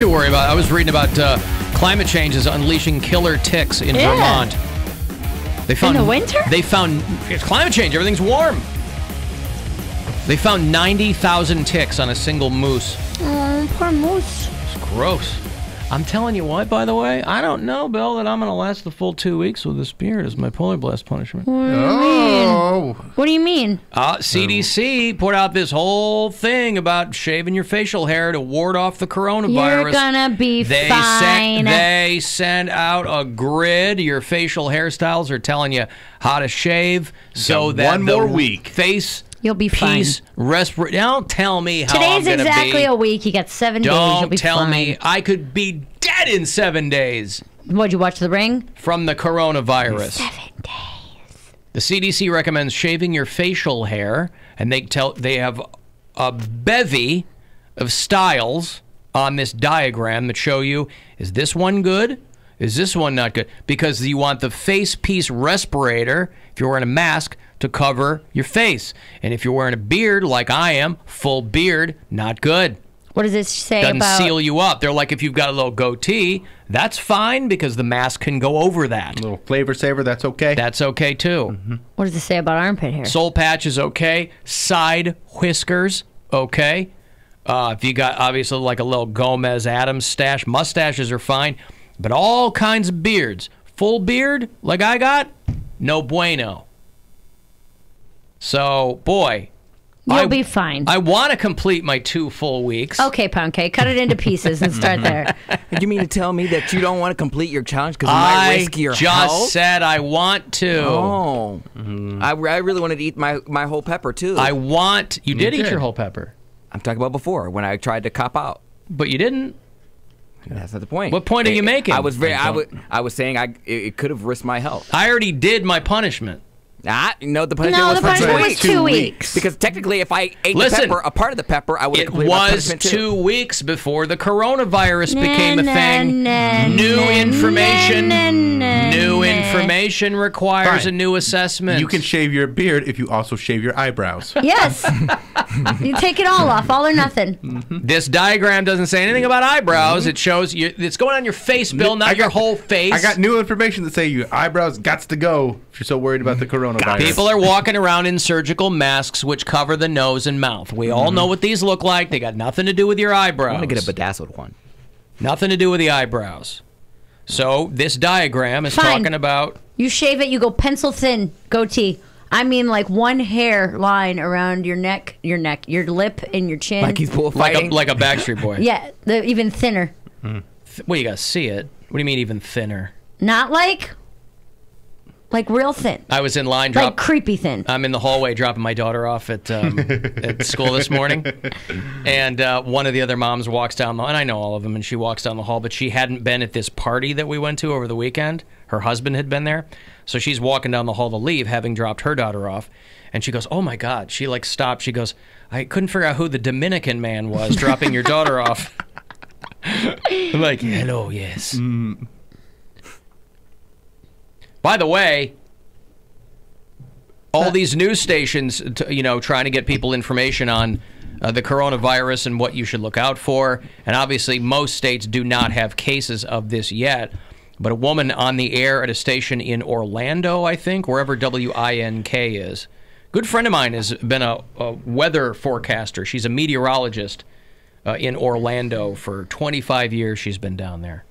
To worry about. I was reading about climate change is unleashing killer ticks in Vermont. They found in the winter? They found it's climate change. Everything's warm. They found 90,000 ticks on a single moose. Oh, poor moose. It's gross. I'm telling you what, by the way, I don't know, Bill, that I'm going to last the full 2 weeks with this beard as my polar blast punishment. What do you mean? What do you mean? CDC put out this whole thing about shaving your facial hair to ward off the coronavirus. You're gonna be fine. They sent out a grid. Your facial hairstyles are telling you how to shave so that one more week face. You'll be fine. Don't tell me how Today's I'm exactly a week. You got 7 days. You'll be Don't tell fine. me I could be dead in 7 days. What'd you watch, The Ring? From the coronavirus. 7 days. The CDC recommends shaving your facial hair, and they have a bevy of styles on this diagram that show you, is this one good? Is this one not good? Because you want the face piece respirator, if you're wearing a mask, to cover your face. And if you're wearing a beard, like I am, full beard, not good. What does this say Doesn't about... seal you up. They're like, if you've got a little goatee, that's fine because the mask can go over that. A little flavor saver, that's okay. That's okay, too. What does it say about armpit hair? Soul patch is okay. Side whiskers, okay. If you got, obviously, like a little Gomez Adams stash, mustaches are fine. But all kinds of beards. Full beard, like I got, no bueno. So, boy. You'll be fine. I want to complete my 2 full weeks. Okay, Poundcake, cut it into pieces and start there. You mean to tell me that you don't want to complete your challenge because it might risk your health? I just said I want to. Oh. I really wanted to eat my whole pepper, too. You did eat your whole pepper. I'm talking about before, when I tried to cop out. But you didn't. That's not the point. What point are you making? I was saying it could have risked my health. I already did my punishment. No, the punishment was 2 weeks. Because technically, if I ate the pepper, a part of the pepper, I would have completed my punishment too. It was 2 weeks before the coronavirus became a thing. New information requires a new assessment. You can shave your beard if you also shave your eyebrows. Yes. You take it all off, all or nothing. This diagram doesn't say anything about eyebrows. It shows you. It's going on your face, Bill, not your whole face. I got new information that say your eyebrows got to go if you're so worried about the coronavirus. People are walking around in surgical masks which cover the nose and mouth. We all know what these look like. They got nothing to do with your eyebrows. I'm going to get a bedazzled one. Nothing to do with the eyebrows. So this diagram is talking about... You shave it, you go pencil thin goatee. I mean, like one hair line around your neck, your lip, and your chin. Like he's bullfighting? Like a Backstreet Boy. Yeah, even thinner. Well, you got to see it. What do you mean even thinner? Not like real thin. I was in line. Like creepy thin. I'm in the hallway dropping my daughter off at school this morning. And one of the other moms walks down the hall. And I know all of them. And she walks down the hall. But she hadn't been at this party that we went to over the weekend. Her husband had been there. So she's walking down the hall to leave, having dropped her daughter off. And she goes, oh, my God. She, stopped. She goes, I couldn't figure out who the Dominican man was dropping your daughter off. I'm like, hello, yes. By the way, all these news stations, trying to get people information on the coronavirus and what you should look out for. And obviously, most states do not have cases of this yet. But a woman on the air at a station in Orlando, I think, wherever WINK is. Good friend of mine has been a weather forecaster. She's a meteorologist in Orlando for 25 years. She's been down there.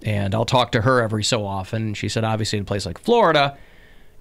And I'll talk to her every so often. She said, obviously, in a place like Florida,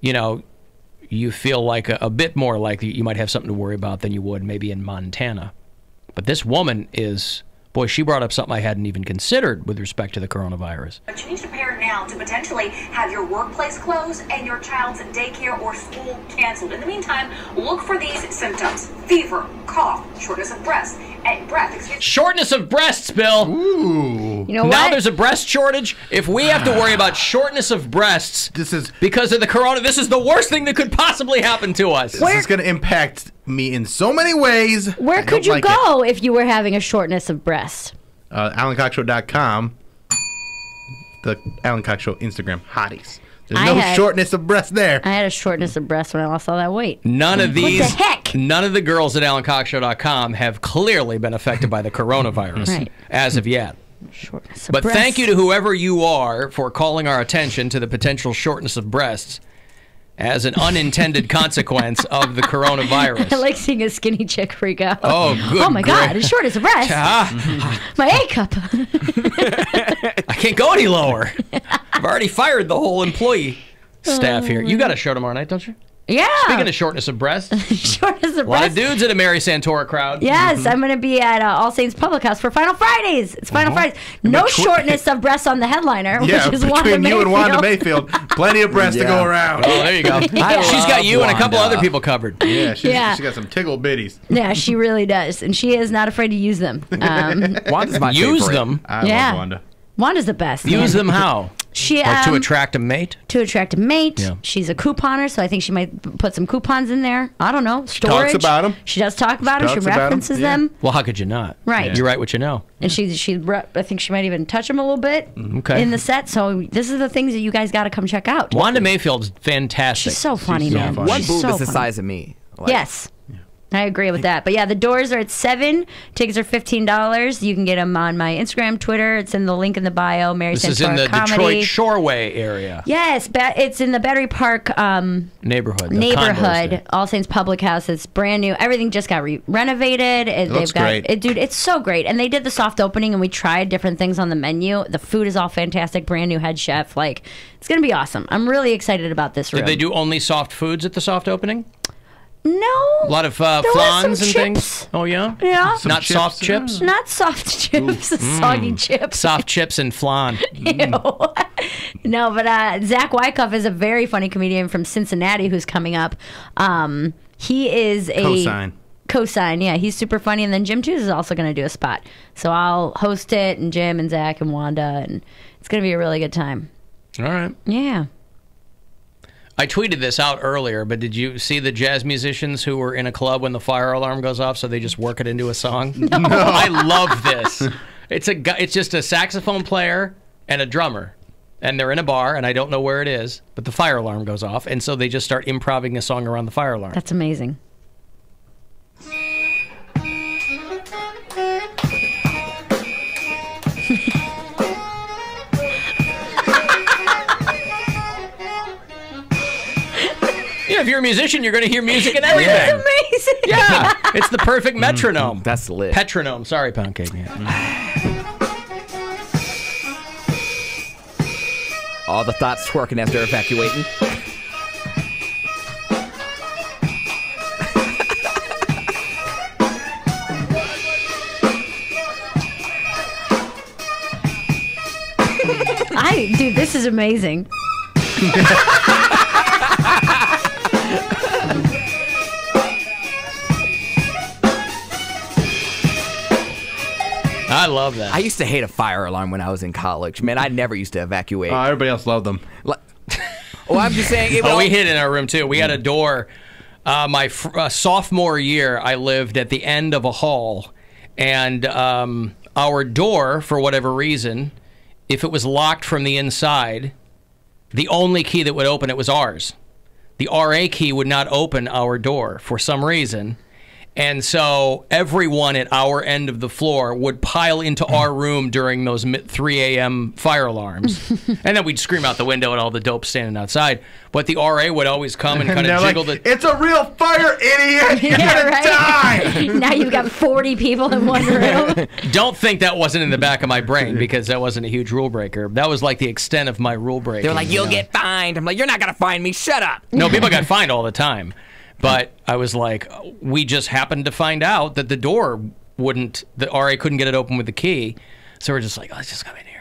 you feel like a bit more like you might have something to worry about than you would maybe in Montana. But this woman is... Boy, she brought up something I hadn't even considered with respect to the coronavirus. But you need to prepare now to potentially have your workplace closed and your child's daycare or school canceled. In the meantime, look for these symptoms: fever, cough, shortness of breath. Shortness of breasts, Bill. Ooh. You know what? Now there's a breast shortage. If we have to worry about shortness of breasts because of the corona, this is the worst thing that could possibly happen to us. This is going to impact me in so many ways. Where could you go if you were having a shortness of breast? AlanCoxShow.com. The Alan Cox Show Instagram hotties. There's no shortness of breath there. I had a shortness of breath when I lost all that weight. None of these. What the heck? None of the girls at AlanCoxShow.com have clearly been affected by the coronavirus as of yet. Shortness of But breath. thank you to whoever you are for calling our attention to the potential shortness of breasts as an unintended consequence of the coronavirus. I like seeing a skinny chick freak out. Oh, good. Oh my God! It's shortness of breath. My A cup. I can't go any lower. I've already fired the whole employee staff here. You got a show tomorrow night, don't you? Yeah. Speaking of shortness of breath, shortness of a lot breath. of dudes at a Mary Santora crowd. Yes, I'm going to be at All Saints Public House for Final Fridays. It's Final Fridays. No shortness of breasts on the headliner, which is Wanda between you and Wanda Mayfield. Mayfield, plenty of breasts to go around. Oh, there you go. She's got you and a couple other people covered. Yeah, she got some tickle bitties. Yeah, she really does, and she is not afraid to use them. Wanda's my Use favorite. them. I love Wanda. Wanda's the best. Use them how? She Like to attract a mate? To attract a mate. Yeah. She's a couponer, so I think she might put some coupons in there. I don't know. Storage. Talks about them. She does talk about them. She talks about 'em. references them. Well, how could you not? Right. You write what you know. And I think she might even touch them a little bit Okay. in the set. So this is the things that you guys got to come check out. Wanda Mayfield's fantastic. She's so funny, She's so man. funny. One She's boob so is the funny. size of me. Like, Yes. I agree with that. But yeah, the doors are at 7. Tickets are $15. You can get them on my Instagram, Twitter. It's in the link in the bio. Mary This is in the Santora Detroit Comedy. Shoreway area. Yes, it's in the Battery Park Neighborhood. the condos there. All Saints Public House. It's brand new. Everything just got renovated. looks great. Dude, it's so great. And they did the soft opening, and we tried different things on the menu. The food is all fantastic. Brand new head chef. Like, it's going to be awesome. I'm really excited about this room. Did they do only soft foods at the soft opening? No. A lot of There was flans some and chips. things? Oh, yeah? Yeah. Some Not chips. soft chips? Not soft chips, soggy chips. Soft chips and flan. Ew. No, but Zach Wyckoff is a very funny comedian from Cincinnati who's coming up. He is a Cosign, yeah. He's super funny. And then Jim Tooze is also going to do a spot. So I'll host it, and Jim and Zach and Wanda, and it's going to be a really good time. All right. Yeah. I tweeted this out earlier, but did you see the jazz musicians who were in a club when the fire alarm goes off, so they just work it into a song? No. I love this. It's just a saxophone player and a drummer, and they're in a bar, and I don't know where it is, but the fire alarm goes off, and so they just start improvising a song around the fire alarm. That's amazing. Yeah, if you're a musician, you're going to hear music and everything. It's amazing. Yeah, it's the perfect metronome. That's lit. Petronome. Sorry, Poundcake. Yeah. All the thoughts twerking after evacuating. Dude, this is amazing. I love that. I used to hate a fire alarm when I was in college. Man, I never used to evacuate. Everybody else loved them. Oh, I'm just saying. We hid in our room too. We had a door. My sophomore year, I lived at the end of a hall, and our door, for whatever reason, if it was locked from the inside, the only key that would open it was ours. The RA key would not open our door for some reason. And so everyone at our end of the floor would pile into our room during those 3 a.m. fire alarms. And then we'd scream out the window at all the dope standing outside. But the RA would always come and kind of jiggle the... It's a real fire, idiot! You're Yeah, gonna right? die! Now you've got 40 people in one room. Don't think that wasn't in the back of my brain, because that wasn't a huge rule breaker. That was like the extent of my rule breaking. They were like, "You'll get fined." I'm like, "You're not gonna find me. Shut up." No, people got fined all the time. But I was like, we just happened to find out that the door wouldn't, the RA couldn't get it open with the key. So we're just like, let's just come in here.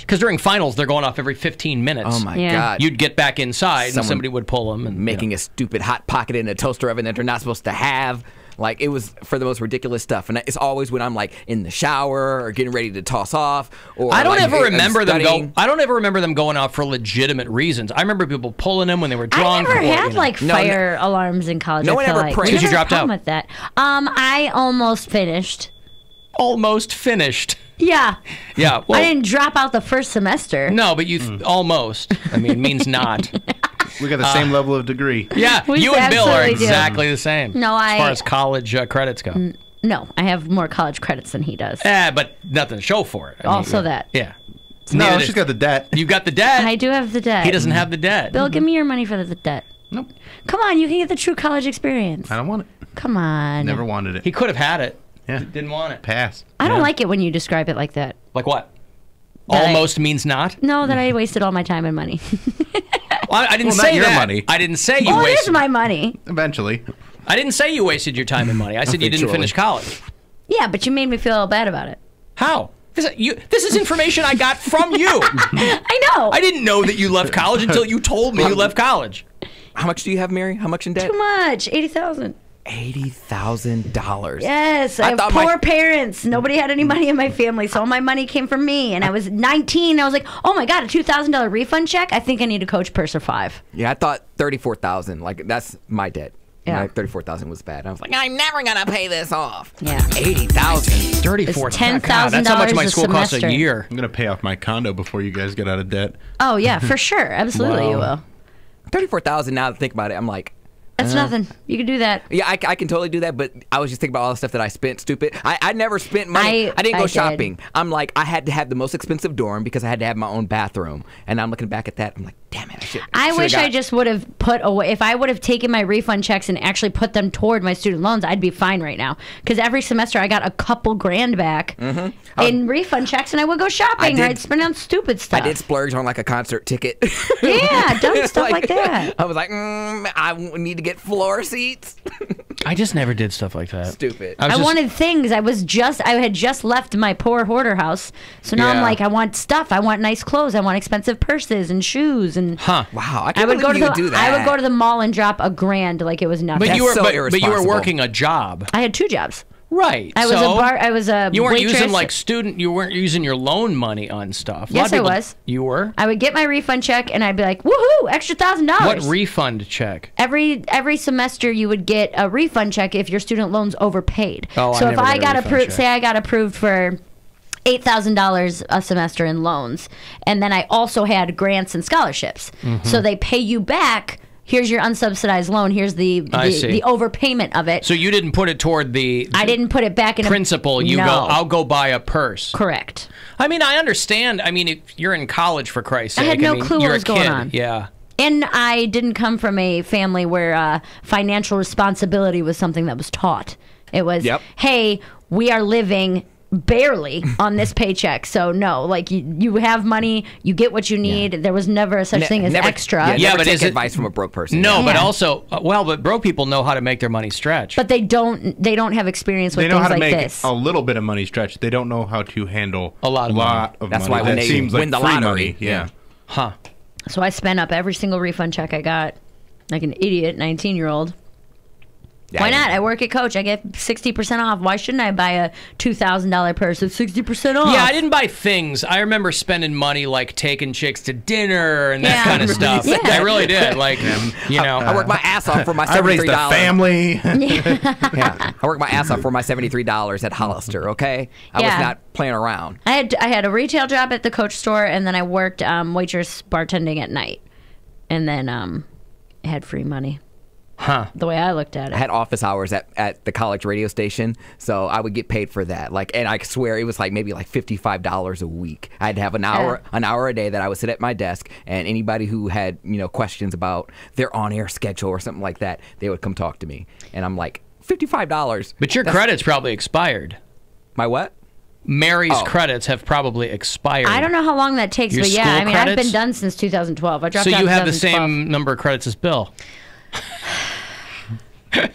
Because during finals, they're going off every 15 minutes. Oh my Yeah. God! You'd get back inside and Someone somebody would pull them. And, making a stupid hot pocket in a toaster oven that they're not supposed to have. Like, it was for the most ridiculous stuff. And it's always when I'm like in the shower or getting ready to toss off. Or I don't like, ever I'm remember them studying. go. I don't ever remember them going off for legitimate reasons. I remember people pulling them when they were I drunk. never or, had you know. like fire alarms in college. No I one feel ever like. prayed. We 'Cause you never had a dropped out. problem with that. I almost finished. Almost finished. Yeah. Yeah. Well, I didn't drop out the first semester. No, but you almost. I mean, it means not. We got the same level of degree. Yeah, We you and Bill are absolutely do. exactly the same. No, as far as college credits go. No, I have more college credits than he does. But nothing to show for it. I mean, Also that. Yeah. No, she's got the debt. You got the debt. I do have the debt. He doesn't have the debt. Bill, give me your money for the debt. Nope. Come on, you can get the true college experience. I don't want it. Come on. Never wanted it. He could have had it. Yeah. Didn't want it. Pass. I don't like it when you describe it like that. Like what? That Almost means not? No, that I wasted all my time and money. Well, I didn't Well, say not your that. money. I didn't say you Oh, it is wasted. my money. Eventually. I didn't say you wasted your time and money. I said you didn't Eventually. finish college. Yeah, but you made me feel bad about it. How? This is information I got from you. I know. I didn't know that you left college until you told me you left college. How much do you have, Mary? How much in debt? Too much. 80,000. $80,000. Yes, I have thought poor parents. Nobody had any money in my family, so all my money came from me. And I was 19. I was like, oh my God, a $2,000 refund check? I think I need a Coach Purse or 5. Yeah, I thought 34,000. Like that's my debt. Yeah. Like 34,000 was bad. I was like, I'm never gonna pay this off. Yeah. 80,000. 34. It's $10,000 That's how much my a school costs a semester. year. I'm going to pay off my condo before you guys get out of debt. Oh, yeah, for sure. Absolutely, you will. 34,000. Now that I think about it, I'm like, That's nothing. You can do that. yeah, I can totally do that. But I was just thinking about all the stuff that I spent. Stupid. I never spent money. I didn't go I did. shopping. I'm like, I had to have the most expensive dorm because I had to have my own bathroom. And I'm looking back at that. I'm like, damn it. I wish I just would have put away. If I would have taken my refund checks and actually put them toward my student loans, I'd be fine right now. Because every semester I got a couple grand back in refund checks, and I would go shopping. Or I'd spend on stupid stuff. I did splurge on like a concert ticket. Yeah, dumb stuff like that. I was like, I need to get floor seats. I just never did stuff like that. Stupid. I wanted things. I had just left my poor hoarder house, so now I'm Yeah. like, I want stuff. I want nice clothes. I want expensive purses and shoes and. Huh. Wow, I I can't would go to believe you do that. I would go to the mall and drop a grand like it was nothing. But That's you were so but you were irresponsible. working a job. I had 2 jobs. Right. I was a You weren't waitress. using you weren't using your loan money on stuff. A lot Yes, of people- I was. You were? I would get my refund check and I'd be like, woohoo, extra $1,000. What refund check? Every semester you would get a refund check if your student loans overpaid. Oh, I so if never I got a got refund approved, check. say I got approved for $8,000 a semester in loans, and then I also had grants and scholarships. Mm-hmm. So they pay you back. Here's your unsubsidized loan. Here's the see. overpayment of it. So you didn't put it toward the I didn't put it back in principal. A, You no. go, I'll go buy a purse. Correct. I mean, I understand. I mean, if you're in college, for Christ's sake. I had no mean, clue what you're a was going kid. on. Yeah. And I didn't come from a family where financial responsibility was something that was taught. It was, Yep. hey, we are living barely on this paycheck. So no, like you have money, you get what you need. There was never a such thing as never, extra. Yeah, never but take is it- advice from a broke person. No, but Yeah. also, but broke people know how to make their money stretch. But they don't have experience with They know things how to like make this. a little bit of money stretch. They don't know how to handle A lot of money. of That's money. why when That they seems win like the free lottery, money. Yeah. huh. So I spent up every single refund check I got, like an idiot 19-year-old. Yeah, Why not? I work at Coach. I get 60% off. Why shouldn't I buy a $2,000 purse with 60% off? Yeah, I didn't buy things. I remember spending money like taking chicks to dinner and that Yeah. kind of stuff. Yeah. I really did. Like, you know. I worked my ass off for my I raised $73. a family. Yeah, I worked my ass off for my $73 at Hollister. Okay, I was Yeah. not playing around. I had a retail job at the Coach store, and then I worked waitress bartending at night, and then I had free money. Huh. The way I looked at it. I had office hours at the college radio station, so I would get paid for that. Like, and I swear it was like maybe like $55 a week. I had to have an hour a day that I would sit at my desk, and anybody who had questions about their on-air schedule or something like that, they would come talk to me. And I'm like, $55. But your credits probably expired. My what? Mary's credits have probably expired. I don't know how long that takes, Your but yeah, school I mean, I've credits? been done since 2012. I dropped So out you in have the 2012. same number of credits as Bill.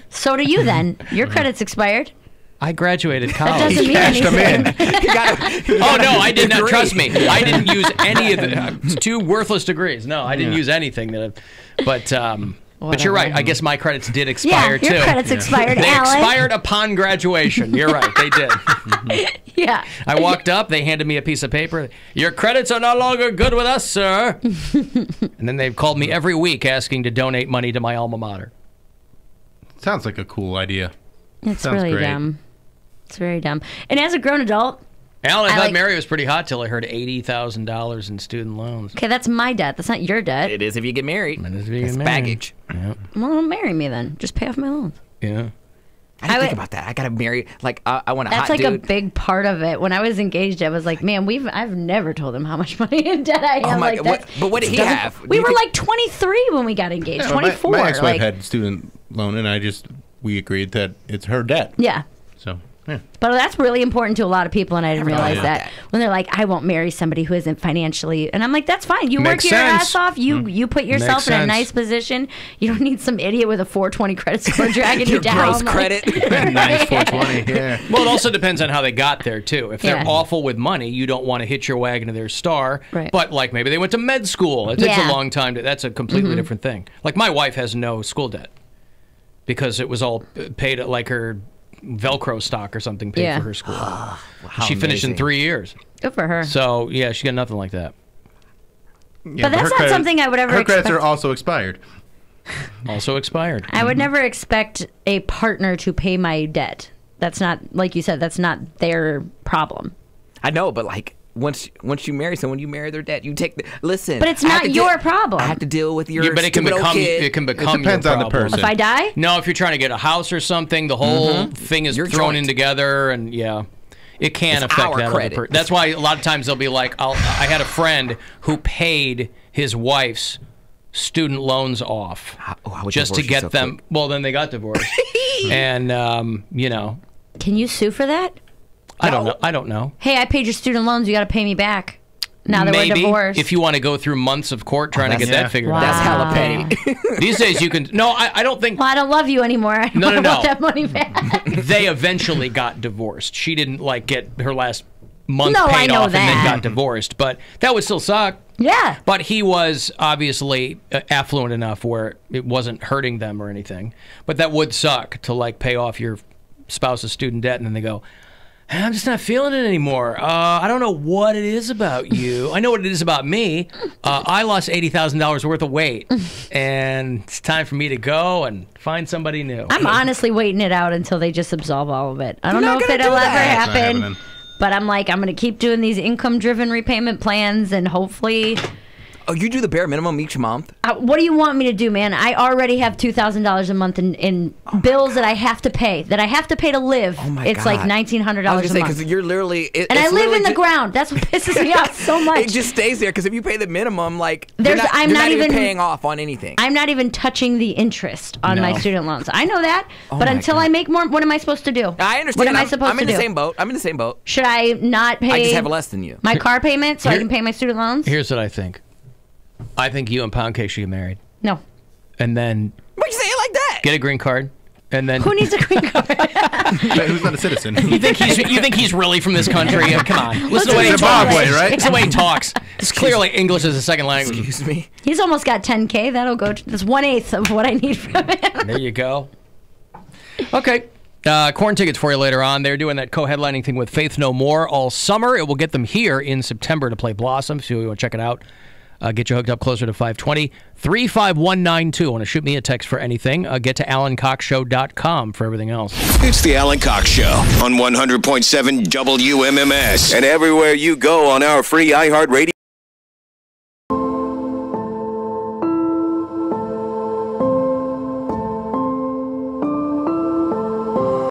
So do you then. Your credits expired. I graduated That college. doesn't mean cashed 'em anything. Oh no, I did not. Degree. Trust me, I didn't use any of the 2 worthless degrees. No, I didn't use anything that. But you're right. I guess my credits did Yeah, expire your too. credits expired, They Alan. expired upon graduation. You're right. They did. Yeah. I walked up. They handed me a piece of paper. Your credits are no longer good with us, sir. And then they've called me every week asking to donate money to my alma mater. Sounds like a cool idea. It's Sounds really great. dumb. It's very dumb. And as a grown adult, Alan, I thought Mary was pretty hot till I heard $80,000 in student loans. Okay, that's my debt. That's not your debt. It is if you get married. It is if you get married. Baggage. Yeah. Well, don't marry me then. Just pay off my loans. Yeah. I didn't think about that. I gotta marry. Like I want a hot dude. That's like a big part of it. When I was engaged, I was like, man, I've never told him how much money in debt I am. Oh my, like, but what did he have? We were like 23 when we got engaged. 24. My ex-wife had student loan, and we agreed that it's her debt. Yeah. So. Yeah. But that's really important to a lot of people, and I didn't realize that when they're like, "I won't marry somebody who isn't financially," and I'm like, "That's fine. You work your ass off. You put yourself in a nice position. You don't need some idiot with a 420 credit score dragging you down." Gross credit. Nice 420. Yeah. Well, it also depends on how they got there too. If they're awful with money, you don't want to hitch your wagon to their star. Right. But like maybe they went to med school. It takes a long time that's a completely different thing. Like my wife has no school debt because it was all paid at like her Velcro stock or something paid for her school. She finished in 3 years. Good for her. So yeah, she got nothing like that. Yeah, but that's not something I would ever expect. Her credits are also expired. Also expired. I would never expect a partner to pay my debt. That's not, like you said, that's not their problem. I know, but like once you marry someone, you marry their debt. You take listen. But it's not your problem. I have to deal with your but it can become kid. it can become It depends your on the problem. person. If I die? No, if you're trying to get a house or something, the whole thing is thrown in together, and it can affect that other person. That's why a lot of times they'll be like, I had a friend who paid his wife's student loans off just to get them. Well, then they got divorced, and Can you sue for that? I don't know. Hey, I paid your student loans. You got to pay me back. Now that we're divorced. If you want to go through months of court trying to get that figured out. That's hella petty. These days you can. No, I don't think. Well, I don't love you anymore. I want that money back. They eventually got divorced. She didn't like get her last month I paid know off that. and then got divorced. But that would still suck. Yeah. But he was obviously affluent enough where it wasn't hurting them or anything. But that would suck to like pay off your spouse's student debt and then they go, I'm just not feeling it anymore. I don't know what it is about you. I know what it is about me. I lost $80,000 worth of weight, and it's time for me to go and find somebody new. I'm honestly waiting it out until they just absolve all of it. I don't know if it'll ever happen, but I'm like, I'm going to keep doing these income-driven repayment plans, and hopefully... Oh, you do the bare minimum each month? What do you want me to do, man? I already have $2,000 a month in bills that I have to pay. That I have to pay to live. Oh my it's God. like $1,900 a month. Because you're literally... and I live in the ground. That's what pisses me off so much. It just stays there, because if you pay the minimum, like, I'm not even paying off on anything. I'm not even touching the interest on my student loans. I know that, but until I make more, what am I supposed to do? I understand. What am I supposed to do? I'm in the same boat. I'm in the same boat. Should I not pay... I just have less than you. My car payment so I can pay my student loans? Here's what I think. I think you and Poundcake should get married. No. And then... Why'd you say it like that? Get a green card. And then... Who needs a green card? Who's not a citizen? You think he's really from this country? Come on. Listen to the way he talks. Zimbabwe, right? It's the way he talks. It's clearly English as a second language. Excuse me? He's almost got $10K. That'll go... That's 1/8 of what I need from him. There you go. Okay. Corn tickets for you later on. They're doing that co-headlining thing with Faith No More all summer. It will get them here in September to play Blossom. So you want to check it out. Get you hooked up closer to 520. 35192. Want to shoot me a text for anything? Get to AlanCoxShow.com for everything else. It's the Alan Cox Show on 100.7 WMMS and everywhere you go on our free iHeartRadio.